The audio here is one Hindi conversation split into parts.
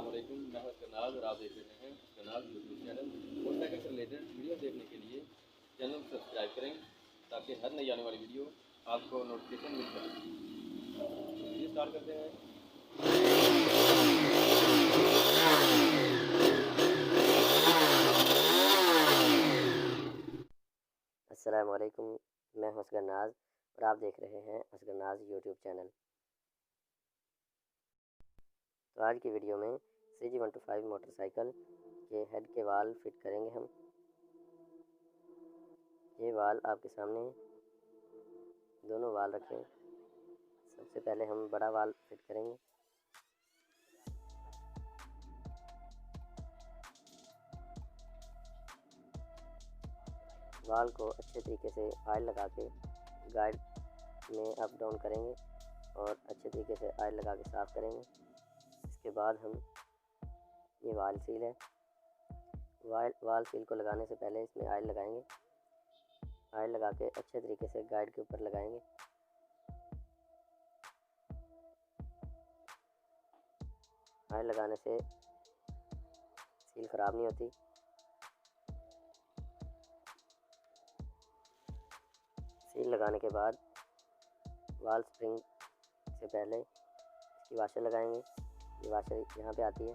अस्सलामुअलैकुम, मैं हूं करनाल और आप देख रहे हैं करनाल यूट्यूब चैनल। मोटरसाइकिल से रिलेटेड वीडियो देखने के लिए चैनल को सब्सक्राइब करें ताकि हर नई आने वाली वीडियो आपको नोटिफिकेशन मिल सके। वीडियो स्टार्ट करते हैं। अस्सलामुअलैकुम, मैं हूं असगर नाज और आप देख रहे हैं असगर नाज यूट्यूब चैनल। तो आज की वीडियो में CG125 मोटरसाइकिल के हेड के वाल फिट करेंगे हम। ये वाल आपके सामने दोनों वाल रखें। सबसे पहले हम बड़ा वाल फिट करेंगे। वाल को अच्छे तरीके से ऑयल लगा के गाइड में अप डाउन करेंगे और अच्छे तरीके से ऑयल लगा के साफ़ करेंगे। इसके बाद हम ये वाल सील है, वाल सील को लगाने से पहले इसमें ऑयल लगाएंगे। ऑयल लगा के अच्छे तरीके से गाइड के ऊपर लगाएंगे। ऑयल लगाने से सील ख़राब नहीं होती। सील लगाने के बाद वाल स्प्रिंग से पहले इसकी वाशर लगाएंगे। ये वाशर यहाँ पे आती है।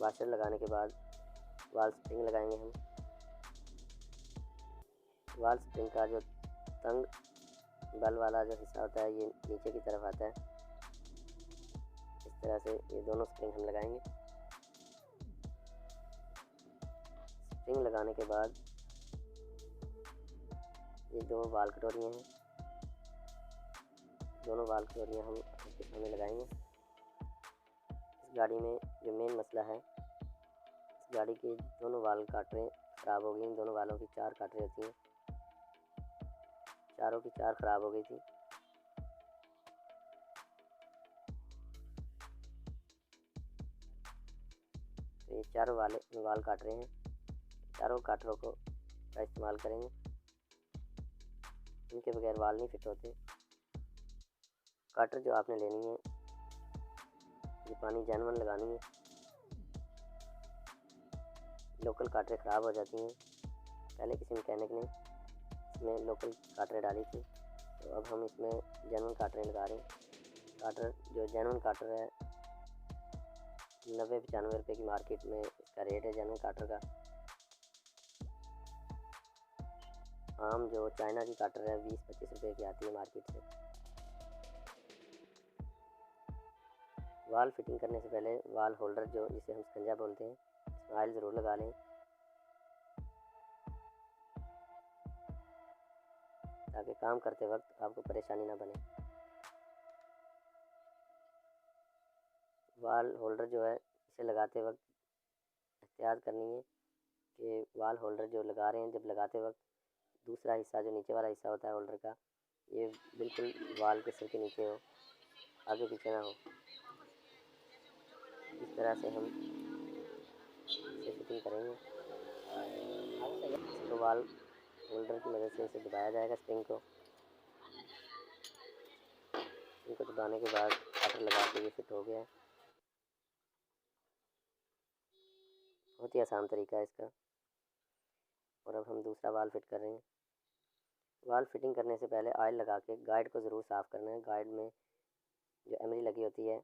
वाशर लगाने के बाद वाल स्प्रिंग लगाएंगे हम। वाल स्प्रिंग का जो तंग बल वाला जो हिस्सा होता है ये नीचे की तरफ आता है। इस तरह से ये दोनों स्प्रिंग हम लगाएंगे। स्प्रिंग लगाने के बाद ये दो वाल कटोरियाँ हैं, दोनों वाल कटोरियाँ हम इसके सामने लगाएंगे। इस गाड़ी में जो मेन मसला है, इस गाड़ी की दोनों वाल काटरें ख़राब हो गई। इन दोनों वालों की 4 काटरें होती हैं, चारों की 4 ख़राब हो गई थी। तो ये चारों वाल काट रहे हैं। चारों काटरों का इस्तेमाल करेंगे। इनके बगैर वाल नहीं फिट होते। काटर जो आपने लेनी है ये पानी जानवन लगानी है। लोकल काटरें ख़राब हो जाती हैं। पहले किसी मैकेनिक ने इसमें लोकल काटरें डाली थी, तो अब हम इसमें जानवन काटरें लगा रहे हैं। काटर जो जानवन काटर है 90-95 रुपये की मार्केट में इसका रेट है जानवन काटर का। आम जो चाइना की काटर है 20-25 रुपये की आती है मार्केट से। वाल फिटिंग करने से पहले वाल होल्डर जो जिसे हम स्कंजा बोलते हैं, इसमें ऑयल ज़रूर लगा लें ताकि काम करते वक्त आपको परेशानी ना बने। वाल होल्डर जो है इसे लगाते वक्त एहतियात करनी है कि वाल होल्डर जो लगा रहे हैं जब लगाते वक्त दूसरा हिस्सा जो नीचे वाला हिस्सा होता है होल्डर का ये बिल्कुल वाल के सिर के नीचे हो, आगे पीछे ना हो। इस तरह से हम इसे फिटिंग करेंगे। इसको वाल होल्डर की मदद से इसे दबाया जाएगा। स्प्रिंग को दबाने के बाद काटर लगा के ये फिट हो गया है। बहुत ही आसान तरीका है इसका। और अब हम दूसरा वाल फिट कर रहे हैं। वाल फिटिंग करने से पहले ऑयल लगा के गाइड को ज़रूर साफ़ करना है। गाइड में जो एमरी लगी होती है,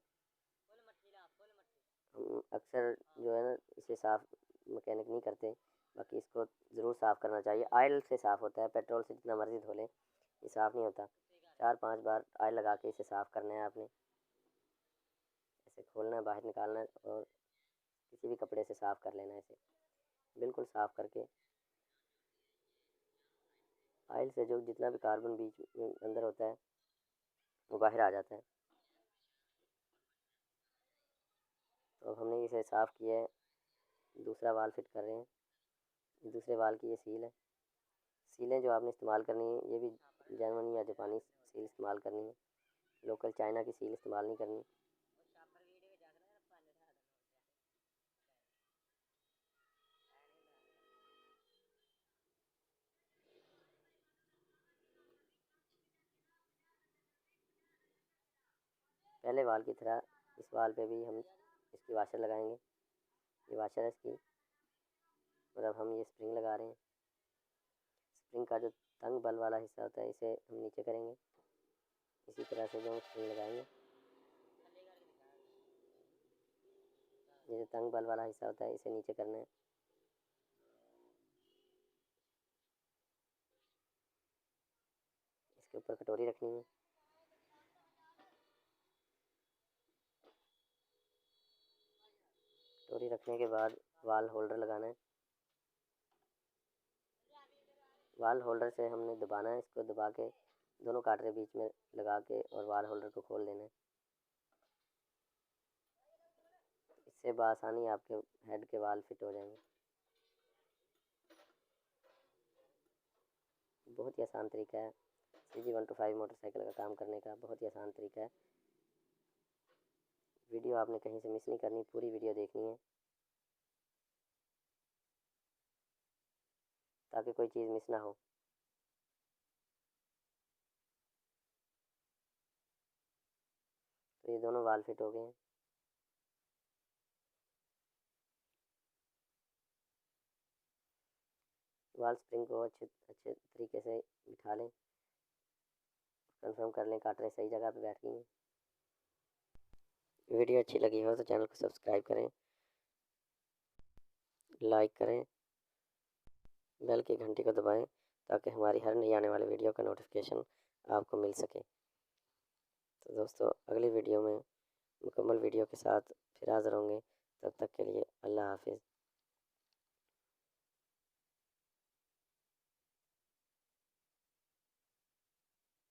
हम अक्सर जो है ना इसे साफ़ मैकेनिक नहीं करते, बाकी इसको ज़रूर साफ़ करना चाहिए। ऑयल से साफ़ होता है, पेट्रोल से जितना मर्ज़ी धो लें ये साफ़ नहीं होता। 4-5 बार ऑयल लगा के इसे साफ़ करना है आपने। इसे खोलना है, बाहर निकालना है और किसी भी कपड़े से साफ़ कर लेना है। इसे बिल्कुल साफ़ करके ऑयल से जो जितना भी कार्बन बीच में अंदर होता है वो बाहर आ जाता है। तो अब हमने इसे साफ़ किया है। दूसरा वाल फिट कर रहे हैं। दूसरे वाल की ये सील है। सीलें जो आपने इस्तेमाल करनी है ये भी जर्मनी या जापानी सील इस्तेमाल करनी है। लोकल चाइना की सील इस्तेमाल नहीं करनी। पहले वाल की तरह इस वाल पे भी हम इसकी वाशर लगाएंगे। ये वाशर है इसकी, और अब हम ये स्प्रिंग लगा रहे हैं। स्प्रिंग का जो तंग बल वाला हिस्सा होता है इसे हम नीचे करेंगे। इसी तरह से जो स्प्रिंग लगाएंगे, ये जो तंग बल वाला हिस्सा होता है इसे नीचे करना है। इसके ऊपर कटोरी रखनी है। कटोरी रखने के बाद वाल होल्डर लगाना है। वाल होल्डर से हमने दबाना है, इसको दबा के दोनों काटरे बीच में लगा के और वाल होल्डर को खोल देना है। इससे बआसानी आपके हेड के वाल फिट हो जाएंगे। बहुत ही आसान तरीका है CG125 मोटरसाइकिल का काम करने का, बहुत ही आसान तरीका है। वीडियो आपने कहीं से मिस नहीं करनी, पूरी वीडियो देखनी है ताकि कोई चीज़ मिस ना हो। तो ये दोनों वाल फिट हो गए हैं। वाल स्प्रिंग को अच्छे तरीके से बिठा लें, कंफर्म कर लें काटरे सही जगह पे बैठ गई हैं। वीडियो अच्छी लगी हो तो चैनल को सब्सक्राइब करें, लाइक करें, बेल की घंटी को दबाएं ताकि हमारी हर नई आने वाली वीडियो का नोटिफिकेशन आपको मिल सके। तो दोस्तों, अगली वीडियो में मुकम्मल वीडियो के साथ फिर हाज़िर होंगे। तब तक के लिए अल्लाह हाफिज़।